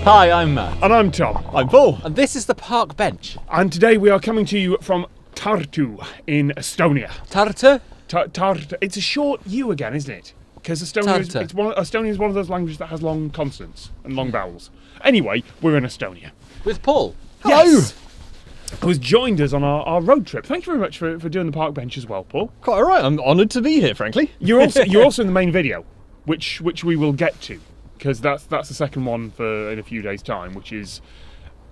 Hi, I'm Matt. And I'm Tom. I'm Paul. And this is the park bench. And today we are coming to you from Tartu in Estonia. Tartu? Tartu. It's a short U again, isn't it? Because Estonia is one of those languages that has long consonants and long vowels. Anyway, we're in Estonia. With Paul. Yes! Who's joined us on our road trip. Thank you very much for doing the park bench as well, Paul. Quite all right. I'm honoured to be here, frankly. You're also in the main video, which we will get to, because that's the second one in a few days' time, which is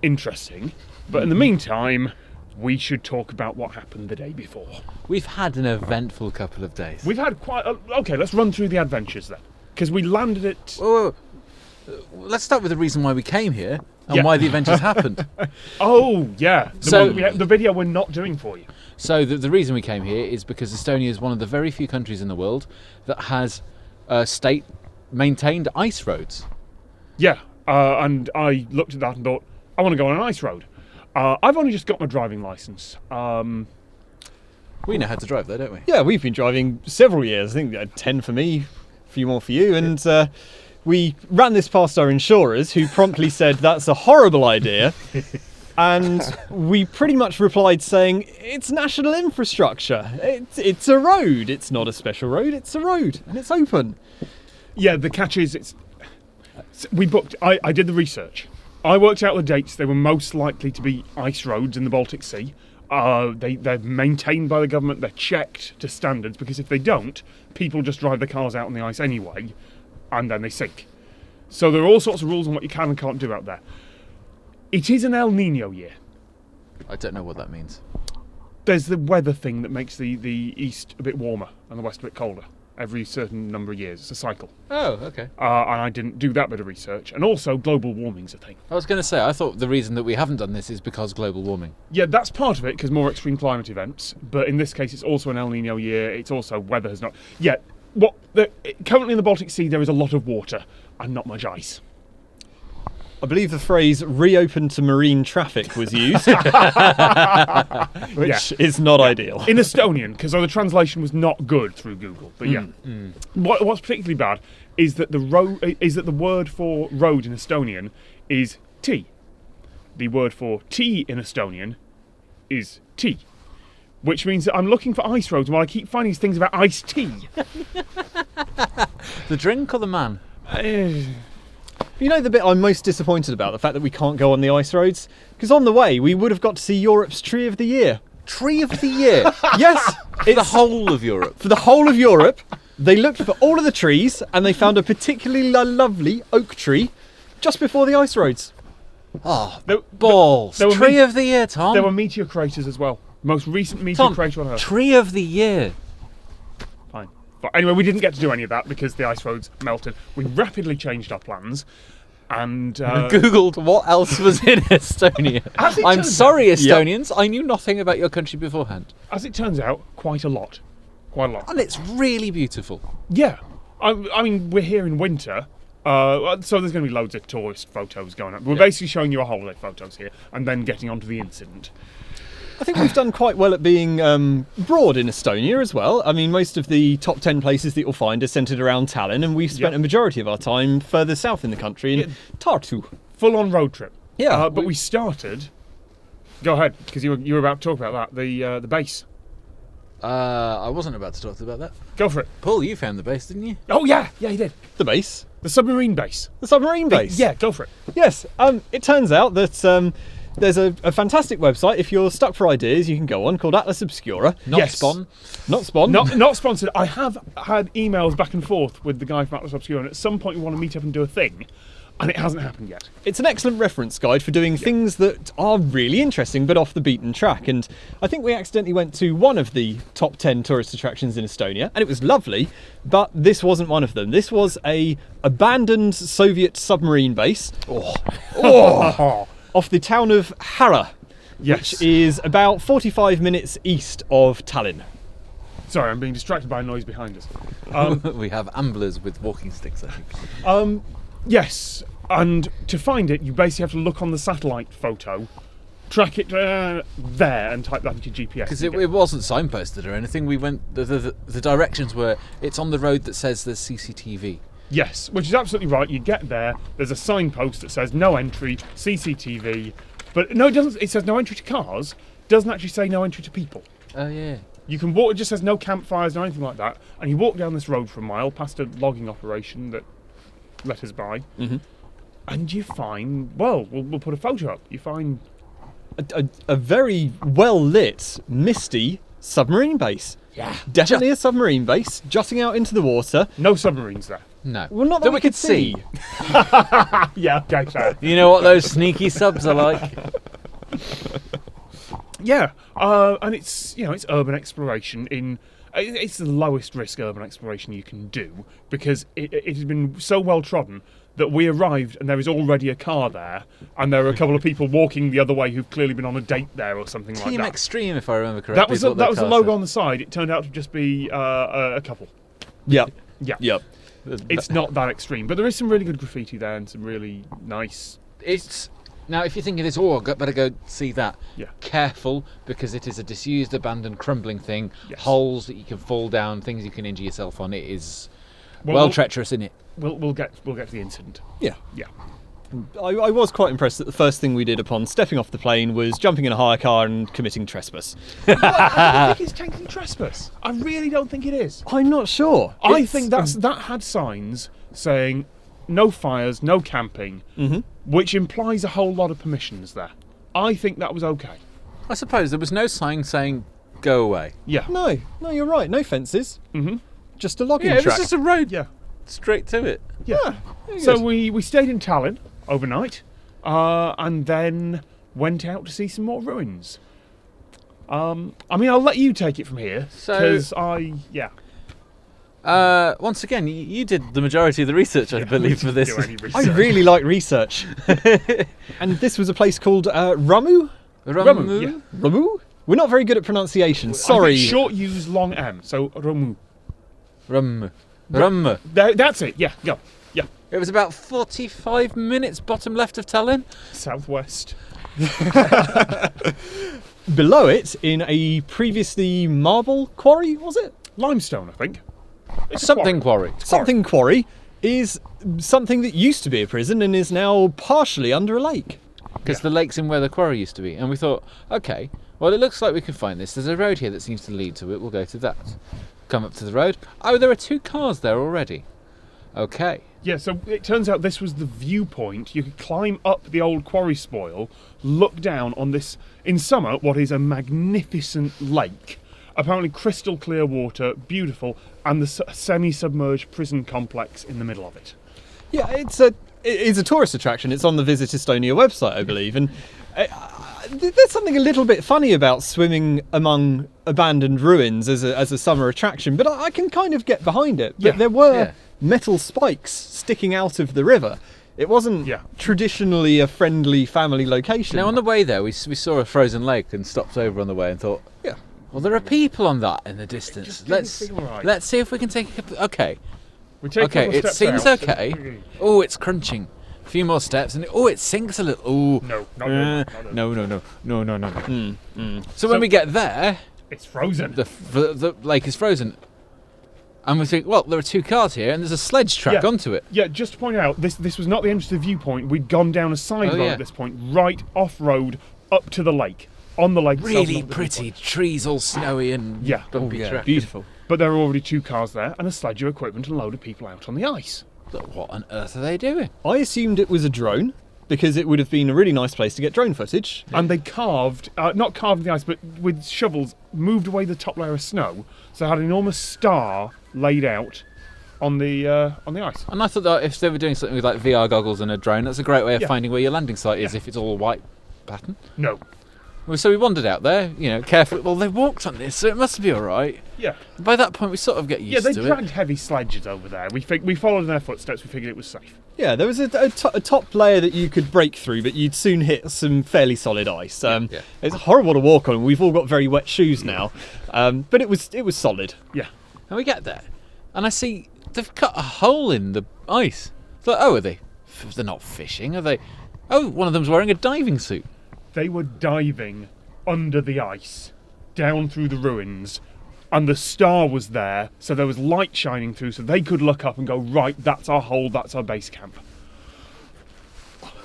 interesting. But in the meantime, we should talk about what happened the day before. We've had an eventful couple of days. We've had okay, let's run through the adventures then. Because we landed at... Whoa. Let's start with the reason why we came here and why the adventures happened. Oh, yeah. The video we're not doing for you. So the reason we came here is because Estonia is one of the very few countries in the world that has state-maintained ice roads. Yeah, and I looked at that and thought, I want to go on an ice road. I've only just got my driving licence. We know how to drive though, don't we? Yeah, we've been driving several years. I think 10 for me, a few more for you. And we ran this past our insurers, who promptly said, that's a horrible idea. And we pretty much replied saying, it's national infrastructure. It's a road. It's not a special road. It's a road. And it's open. Yeah, the catch is, we booked, I did the research. I worked out the dates. They were most likely to be ice roads in the Baltic Sea. They're maintained by the government. They're checked to standards, because if they don't, people just drive their cars out on the ice anyway, and then they sink. So there are all sorts of rules on what you can and can't do out there. It is an El Nino year. I don't know what that means. There's the weather thing that makes the east a bit warmer and the west a bit colder every certain number of years. It's a cycle. Oh, okay. And I didn't do that bit of research. And also, global warming's a thing. I was going to say, I thought the reason that we haven't done this is because global warming. Yeah, that's part of it, because more extreme climate events. But in this case, it's also an El Nino year. It's also weather has not... Yeah, currently in the Baltic Sea, there is a lot of water and not much ice. I believe the phrase reopen to marine traffic was used, which is not ideal. In Estonian, because the translation was not good through Google. But what's particularly bad is that the word for road in Estonian is tea. The word for tea in Estonian is tea, which means that I'm looking for ice roads while I keep finding things about iced tea. The drink or the man? You know the bit I'm most disappointed about? The fact that we can't go on the ice roads? Because on the way, we would have got to see Europe's Tree of the Year. Tree of the Year? Yes! For the whole of Europe? For the whole of Europe. They looked for all of the trees, and they found a particularly lovely oak tree just before the ice roads. Oh, balls. Tree of the Year, Tom. There were meteor craters as well. Most recent meteor crater on Earth. Tree of the Year. Fine. But anyway, we didn't get to do any of that because the ice roads melted. We rapidly changed our plans and... Googled what else was in Estonia. I'm sorry, Estonians. I knew nothing about your country beforehand. As it turns out, quite a lot. Quite a lot. And it's really beautiful. Yeah. I mean, we're here in winter, so there's going to be loads of tourist photos going up. We're basically showing you our holiday photos here and then getting onto the incident. I think we've done quite well at being broad in Estonia as well. I mean, most of the top 10 places that you'll find are centred around Tallinn, and we've spent a majority of our time further south in the country in Tartu. Full-on road trip. Yeah. But we started... Go ahead, because you were about to talk about that, the base. I wasn't about to talk about that. Go for it. Paul, you found the base, didn't you? Oh, yeah, you did. The base? The submarine base. The submarine base? Yeah, go for it. Yes. It turns out that... there's a fantastic website, if you're stuck for ideas, you can go on, called Atlas Obscura. Not Spawn. Not Spawn. Not sponsored. I have had emails back and forth with the guy from Atlas Obscura, and at some point we want to meet up and do a thing, and it hasn't happened yet. It's an excellent reference guide for doing things that are really interesting, but off the beaten track. And I think we accidentally went to one of the top 10 tourist attractions in Estonia, and it was lovely, but this wasn't one of them. This was a abandoned Soviet submarine base. Off the town of Hara, which is about 45 minutes east of Tallinn. Sorry, I'm being distracted by a noise behind us. We have amblers with walking sticks, I think. Yes, and to find it, you basically have to look on the satellite photo, track it there, and type that into GPS. Because it wasn't signposted or anything. We went. The directions were. It's on the road that says there's CCTV. Yes, which is absolutely right. You get there, there's a signpost that says no entry, CCTV. But no, it doesn't. It says no entry to cars. Doesn't actually say no entry to people. Oh, yeah. You can walk. It just says no campfires, no anything like that. And you walk down this road for a mile past a logging operation that let us by, and you find. Well, we'll put a photo up. You find A very well lit, misty submarine base. Yeah. Definitely a submarine base, jutting out into the water. no submarines there. No. Well, not that we could see. Yeah. Okay. Fair. You know what those sneaky subs are like? Yeah. And it's it's urban exploration in. It's the lowest risk urban exploration you can do because it has been so well trodden that we arrived and there is already a car there and there are a couple of people walking the other way who've clearly been on a date there or something like Team that. Extreme, if I remember correctly. That was the logo on the side. It turned out to just be a couple. Yep. Yeah. Yep. It's not that extreme, but there is some really good graffiti there and some really nice. It's now, if you're thinking this, better go see that. Yeah. Careful, because it is a disused, abandoned, crumbling thing. Yes. Holes that you can fall down, things you can injure yourself on. It is Well, treacherous, isn't it? We'll get to the incident. Yeah. Yeah. I was quite impressed that the first thing we did upon stepping off the plane was jumping in a hire car and committing trespass. I don't think it's technically trespass. I really don't think it is. I'm not sure. I think that had signs saying no fires, no camping, which implies a whole lot of permissions there. I think that was okay. I suppose there was no sign saying go away. Yeah. No, you're right. No fences. Just a logging Yeah, it was track. just a road Yeah. straight to it. Yeah. So we stayed in Tallinn overnight, and then went out to see some more ruins. I mean, I'll let you take it from here because Once again, you did the majority of the research, I believe, for this. I really like research. And this was a place called Rummu? Rummu. Yeah. Rummu? We're not very good at pronunciation. I Sorry. think short use long M, so Rummu. Rummu. Rummu. That's it. Yeah. Go. Yeah. It was about 45 minutes bottom left of Tallinn. Southwest. Below it, in a previously marble quarry, was it? Limestone, I think. It's a Something quarry. Something quarry is something that used to be a prison and is now partially under a lake. Because the lake's in where the quarry used to be. And we thought, okay, well, it looks like we can find this. There's a road here that seems to lead to it. We'll go to that. Come up to the road. Oh, there are 2 cars there already. Okay. Yeah, so it turns out this was the viewpoint. You could climb up the old quarry spoil, look down on this, in summer, what is a magnificent lake. Apparently crystal clear water, beautiful, and the semi-submerged prison complex in the middle of it. Yeah, it's a tourist attraction. It's on the Visit Estonia website, I believe. And there's something a little bit funny about swimming among abandoned ruins as a summer attraction, but I can kind of get behind it. But Yeah, there were yeah. metal spikes sticking out of the river. It wasn't traditionally a friendly family location. Now, on the way there, we saw a frozen lake and stopped over on the way and thought, Yeah. well, there are people on that in the distance. just didn't Let's feel right. let's see if we can take a couple. Okay. We take a Okay, couple it of steps seems out. okay. Oh, it's crunching. A few more steps and it sinks a little. Oh. No, not good. No. So So- when we get there, It's frozen. the lake is frozen. And we think, well, there are 2 cars here and there's a sledge track Yeah. onto it. Yeah, just to point out, this was not the entrance to the viewpoint. We'd gone down a side road yeah. at this point, right off-road, up to the lake. On the lake itself, Really not the pretty. viewpoint. Trees all snowy and Yeah. bumpy track. Beautiful. But there were already 2 cars there, and a sledge of equipment and a load of people out on the ice. But what on earth are they doing? I assumed it was a drone because it would have been a really nice place to get drone footage. And they carved, not carved in the ice, but with shovels, moved away the top layer of snow, so they had an enormous star laid out on the ice. And I thought that if they were doing something with like VR goggles and a drone, that's a great way of Yeah. finding where your landing site is Yeah. if it's all a white pattern. No. Well, so we wandered out there, carefully. Well, they walked on this, so it must be all right. Yeah. By that point, we sort of get Yeah, used they to dragged it. heavy sledges over there. We followed in their footsteps. We figured it was safe. Yeah, there was a top layer that you could break through, but you'd soon hit some fairly solid ice. Yeah. It's horrible to walk on. We've all got very wet shoes now, but it was solid. Yeah. And we get there, and I see they've cut a hole in the ice. It's like, oh, are they? They're not fishing, are they? Oh, one of them's wearing a diving suit. They were diving under the ice, down through the ruins, and the star was there, so there was light shining through, so they could look up and go, right, that's our hole, that's our base camp.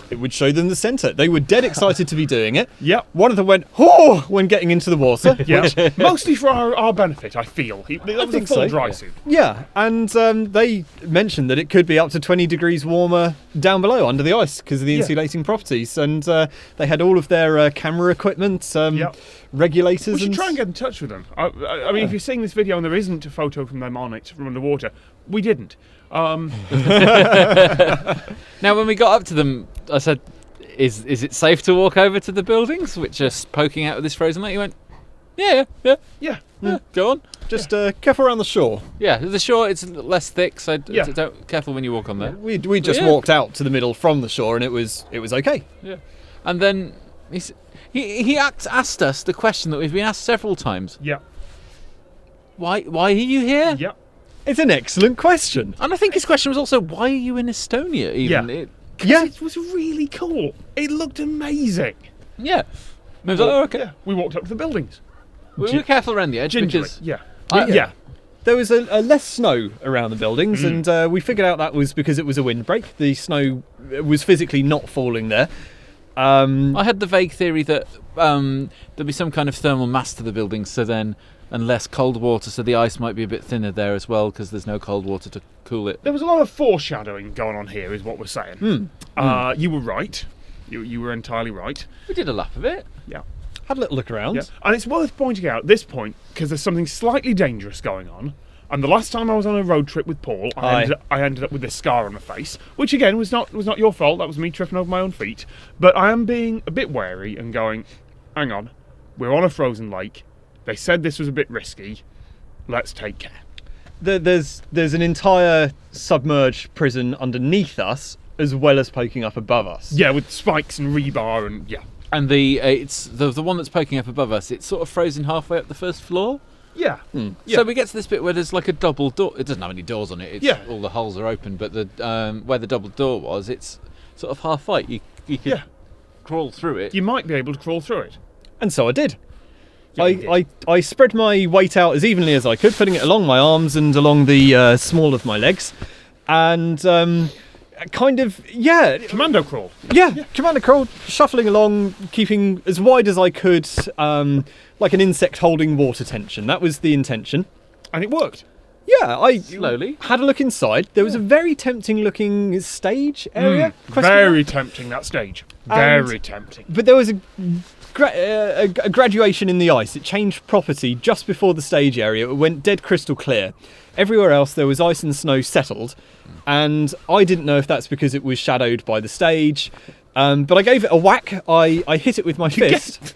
It would show them the centre. They were dead excited to be doing it. Yep. One of them went, "Oh!" when getting into the water. Yeah, mostly for our benefit, I feel. That was a think full so. dry suit. Yeah, and they mentioned that it could be up to 20 degrees warmer down below under the ice because of the Yeah. insulating properties. And they had all of their camera equipment, Yep. regulators. We should and try and get in touch with them. I mean, if you're seeing this video and there isn't a photo from them on it from underwater, we didn't. Now, when we got up to them, I said, "Is it safe to walk over to the buildings which are poking out of this frozen lake?" He went, "Yeah. Yeah. Go on." just careful around the shore. Yeah, the shore it's less thick, so Yeah. don't careful when you walk on there. We just Yeah. walked out to the middle from the shore, and it was okay. Yeah, and then he asked us the question that we've been asked several times. Yeah. Why are you here? Yeah. It's an excellent question. And I think his question was also, why are you in Estonia? Even Yeah. It, Yeah. It was really cool. It looked amazing. yeah. I was like, oh, okay. Yeah. We walked up to the buildings. We were careful around the edge Gingerly. because Yeah. Yeah. There was a less snow around the buildings, and we figured out that was because it was a windbreak. The snow was physically not falling there. I had the vague theory that there'd be some kind of thermal mass to the buildings, so then and less cold water, so the ice might be a bit thinner there as well because there's no cold water to cool it. There was a lot of foreshadowing going on here, is what we're saying. You were right. You were entirely right. We did a lap of it. Yeah. Had a little look around. Yeah. And it's worth pointing out at this point, because there's something slightly dangerous going on. And the last time I was on a road trip with Paul, I ended up with this scar on my face, which again was not your fault. That was me tripping over my own feet. But I am being a bit wary and going, hang on, we're on a frozen lake. They said this was a bit risky. Let's take care. There's an entire submerged prison underneath us, as well as poking up above us. Yeah, with spikes and rebar and yeah. And it's the one that's poking up above us. It's sort of frozen halfway up the first floor. Yeah. Yeah. So we get to this bit where there's like a double door. It doesn't have any doors on it. It's, Yeah. all the holes are open, but the where the double door was, it's sort of half height. You could Yeah. crawl through it. You might be able to crawl through it. And so I did. Yeah, you did. I spread my weight out as evenly as I could, putting it along my arms and along the small of my legs, and Commando crawl. commander crawl, shuffling along, keeping as wide as I could, like an insect holding water tension. That was the intention. And it worked. Yeah, I Slowly. had a look inside. There was a very tempting looking stage area. Question mark? Very tempting, that stage. And- Very tempting. But there was a graduation in the ice. It changed property just before the stage area. It went dead crystal clear. Everywhere else there was ice and snow settled, and I didn't know if that's because it was shadowed by the stage. But I gave it a whack. I hit it with my fist.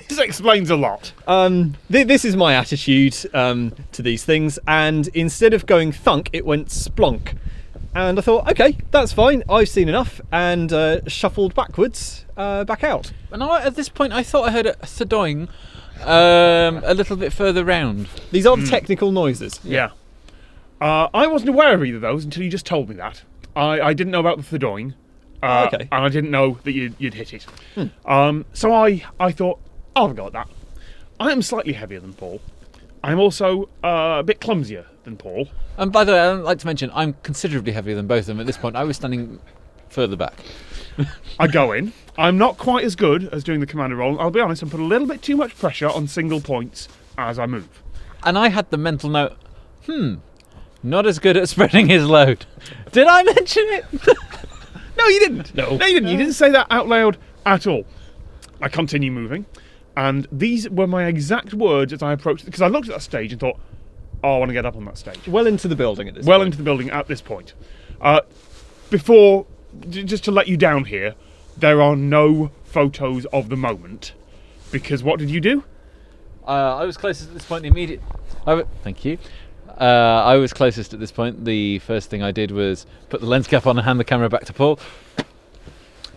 This explains a lot. This is my attitude to these things, and instead of going thunk, it went splonk. And I thought, okay, that's fine. I've seen enough, and shuffled backwards, back out. And at this point, I thought I heard a thudoing a little bit further round. These are the technical noises. Yeah. I wasn't aware of either of those until you just told me that. I didn't know about the thudoing. Okay. And I didn't know that you'd hit it. So I thought, I'll have a go at that. I am slightly heavier than Paul. I'm also a bit clumsier than Paul. And by the way, I'd like to mention, I'm considerably heavier than both of them. At this point, I was standing further back. I go in. I'm not quite as good as doing the commander roll. I'll be honest, I'm put a little bit too much pressure on single points as I move. And I had the mental note, not as good at spreading his load. Did I mention it? No, you didn't. No. You didn't. You didn't say that out loud at all. I continue moving, and these were my exact words as I approached, because I looked at that stage and thought, oh, I want to get up on that stage. Well into the building at this Well point. into the building at this point. Before, just to let you down here, there are no photos of the moment, because what did you do? I was closest at this point. Thank you. I was closest at this point. The first thing I did was put the lens cap on and hand the camera back to Paul,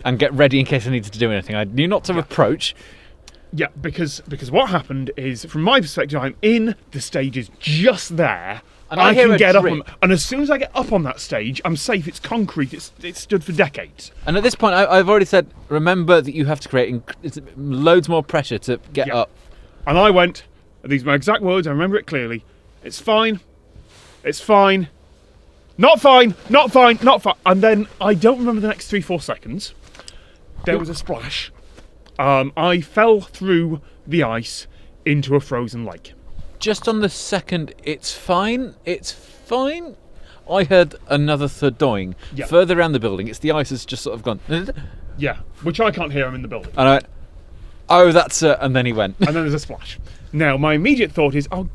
and get ready in case I needed to do anything. I knew not to approach. Yeah, because what happened is, from my perspective, I'm in, the stage is just there, And I I hear can a get up drip. on, and as soon as I get up on that stage, I'm safe. It's concrete. It's stood for decades. And at this point, I've already said, remember that you have to create loads more pressure to get Yeah. up. And I went, These are my exact words, I remember it clearly. It's fine. It's fine. Not fine. Not fine. Not fine. And then I don't remember the next 3-4 seconds. There was a splash. I fell through the ice into a frozen lake. Just on the second, it's fine. I heard another thudding further around the building. It's the ice has just sort of gone. Yeah, which I can't hear. I'm in the building. And I went, oh, that's it. And then he went. And then there's a splash. Now, my immediate thought is, oh,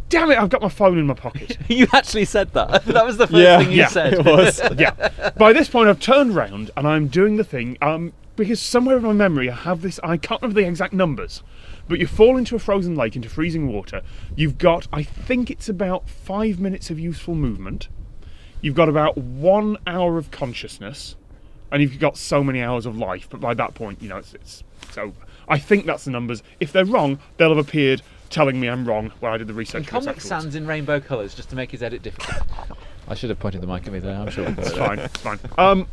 damn it, I've got my phone in my pocket. You actually said that. That was the first thing you said. It was. Yeah. By this point, I've turned round and I'm doing the thing. Because somewhere in my memory, I have this. I can't remember the exact numbers, but you fall into a frozen lake, into freezing water. You've got, I think it's about 5 minutes of useful movement. You've got about 1 hour of consciousness, and you've got so many hours of life. But by that point, it's over. I think that's the numbers. If they're wrong, they'll have appeared telling me I'm wrong when I did the research. Comic Sans in rainbow colours just to make his edit difficult. I should have pointed the mic at me there. I'm sure. It's fine. It's fine.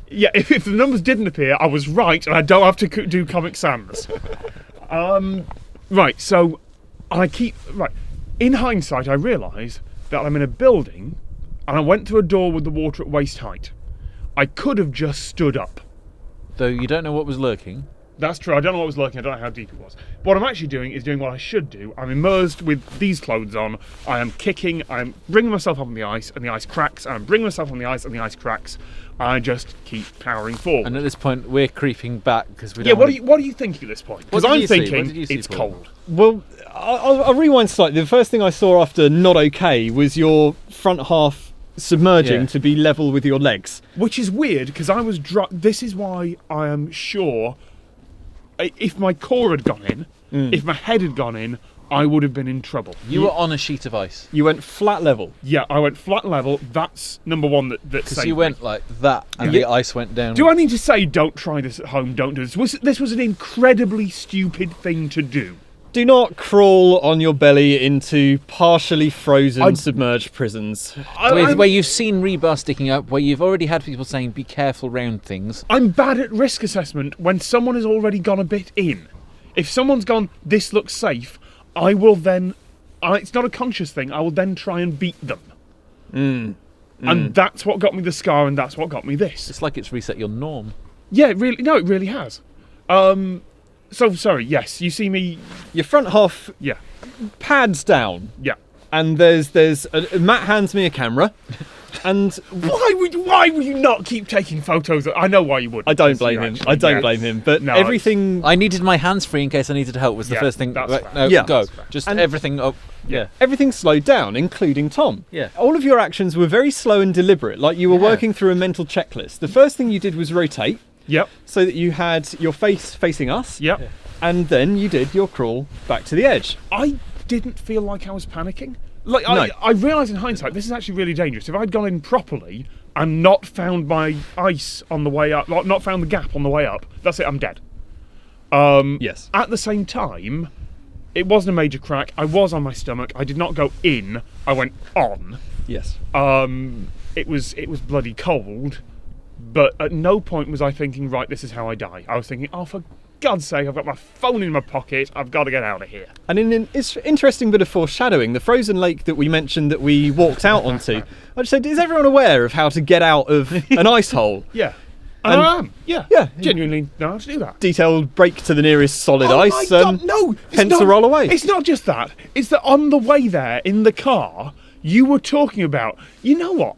Yeah, if the numbers didn't appear, I was right, and I don't have to do Comic Sans. Right. So right. In hindsight, I realise that I'm in a building, and I went through a door with the water at waist height. I could have just stood up. Though you don't know what was lurking. That's true. I don't know what was lurking. I don't know how deep it was. What I'm actually doing is doing what I should do. I'm immersed with these clothes on. I am kicking. I'm bringing myself up on the ice, and the ice cracks. And I'm bringing myself on the ice, and the ice cracks. I just keep powering forward. And at this point, we're creeping back because we Yeah. don't. What do you think at this point? Because What did I'm you see? thinking What did you see, it's Paul? cold. Well, I'll rewind slightly. The first thing I saw after not okay was your front half submerging to be level with your legs. Which is weird because I was This is why I am sure if my core had gone in, if my head had gone in, I would have been in trouble. You were on a sheet of ice. You went flat level. Yeah, I went flat level. That's number one that Because saved you went me. like that and the ice went down. Do I need to say don't try this at home, don't do this? This was an incredibly stupid thing to do. Do not crawl on your belly into partially frozen submerged prisons. Where you've seen rebar sticking up, where you've already had people saying be careful round things. I'm bad at risk assessment when someone has already gone a bit in. If someone's gone, this looks safe, I will then, it's not a conscious thing, I will then try and beat them. And that's what got me the scar, and that's what got me this. It's like it's reset your norm. Yeah, it really has. So, sorry, yes, you see me, Your front half yeah, pads down, yeah. and Matt hands me a camera, and Why would you not keep taking photos? I know why you would. I don't blame him. I don't blame him. But No, everything, I needed my hands free in case I needed help was the Yeah, first thing. that's Right, fair. no, Yeah. go. That's fair. Just And- everything up. Yeah. everything slowed down, including Tom. Yeah. All of your actions were very slow and deliberate, like you were working through a mental checklist. The first thing you did was rotate, Yep, so that you had your face facing us, yep. and then you did your crawl back to the edge. I didn't feel like I was panicking. Like No. I realise in hindsight this is actually really dangerous. If I'd gone in properly and not found my ice on the way up, not found the gap on the way up, that's it. I'm dead. Yes. At the same time, it wasn't a major crack. I was on my stomach. I did not go in. I went on. Yes. It was bloody cold, but at no point was I thinking, right, this is how I die. I was thinking, oh, for God's sake, I've got my phone in my pocket. I've got to get out of here. And in an interesting bit of foreshadowing, the frozen lake that we mentioned that we walked out onto, I just said, is everyone aware of how to get out of an ice hole? Yeah. And I am. Yeah. Yeah. Genuinely know how to do that. Detailed break to the nearest solid Oh ice. my God, no! It's Hence not, the roll away. It's not just that. It's that on the way there, in the car, you were talking about, you know what,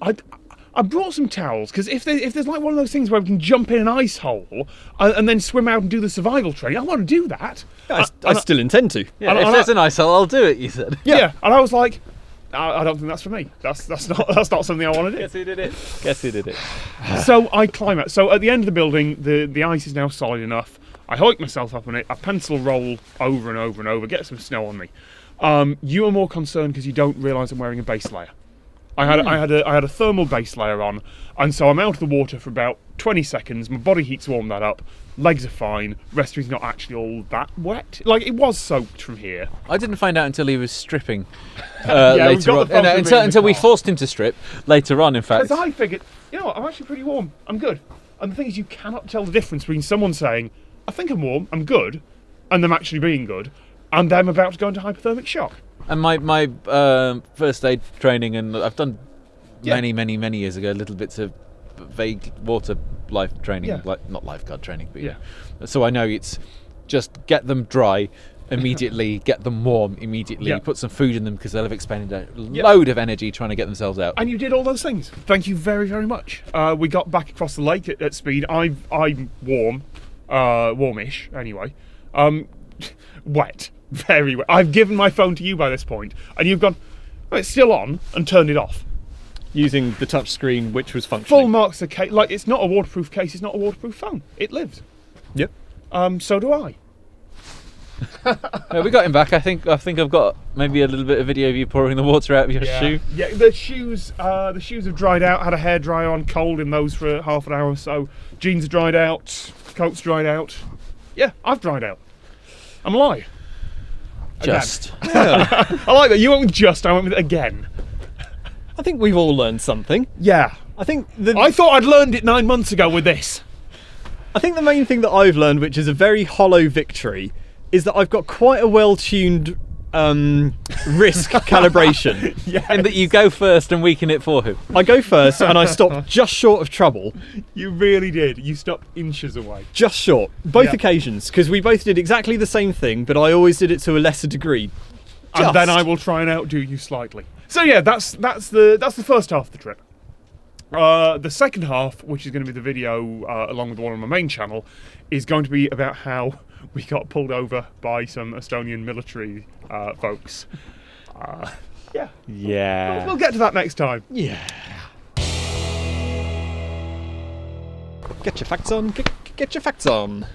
I brought some towels, because if there's like one of those things where we can jump in an ice hole and then swim out and do the survival training, I want to do that. I still intend to. Yeah, And if I- there's an ice hole, I'll do it, you said. Yeah. And I was like, I don't think that's for me. That's not something I want to do. Guess who did it? Guess who did it? So I climb out. So at the end of the building, the ice is now solid enough. I hike myself up on it. I pencil roll over and over and over, get some snow on me. You are more concerned because you don't realise I'm wearing a base layer. I had a thermal base layer on, and so I'm out of the water for about 20 seconds. My body heat's warmed that up. Legs are fine. Respirator's not actually all that wet. Like, it was soaked from here. I didn't find out until he was stripping we've later got on. the photo of it in the Until we car. forced him to strip later on, in fact. Because I figured, you know what, I'm actually pretty warm. I'm good. And the thing is, you cannot tell the difference between someone saying, I think I'm warm, I'm good, and them actually being good, and them about to go into hypothermic shock. And my first aid training, and I've done Yeah. many years ago, little bits of vague water life training, Yeah. like not lifeguard training, but Yeah. So I know it's just get them dry immediately, get them warm immediately, Yeah. put some food in them because they'll have expended a load of energy trying to get themselves out. And you did all those things. Thank you very, very much. We got back across the lake at speed. I'm warm, warmish anyway. Wet, very wet. I've given my phone to you by this point, and you've gone, "Oh, it's still on," and turned it off. Using the touch screen, which was functioning. Full marks of case. Like, it's not a waterproof case. It's not a waterproof phone. It lives. Yep. So do I. We got him back. I think I've got maybe a little bit of video of you pouring the water out of your shoe. Yeah, the shoes have dried out. Had a hairdryer on, cold in those for half an hour or so. Jeans are dried out. Coat's dried out. Yeah, I've dried out. I'm alive. Just I like that. You went with just. I went with again. I think we've all learned something. Yeah. I think I thought I'd learned it 9 months ago with this. I think the main thing that I've learned, which is a very hollow victory, is that I've got quite a well-tuned risk calibration. Yeah. and that you go first and weaken it for him. I go first and I stop just short of trouble. You really did. You stopped inches away. Just short. Both Yeah. occasions, because we both did exactly the same thing, but I always did it to a lesser degree. And then Just. I will try and outdo you slightly. So yeah, that's the first half of the trip. The second half, which is going to be the video along with the one on my main channel, is going to be about how we got pulled over by some Estonian military folks. Yeah, Yeah. we'll get to that next time. Yeah. Get your facts on. Get your facts on.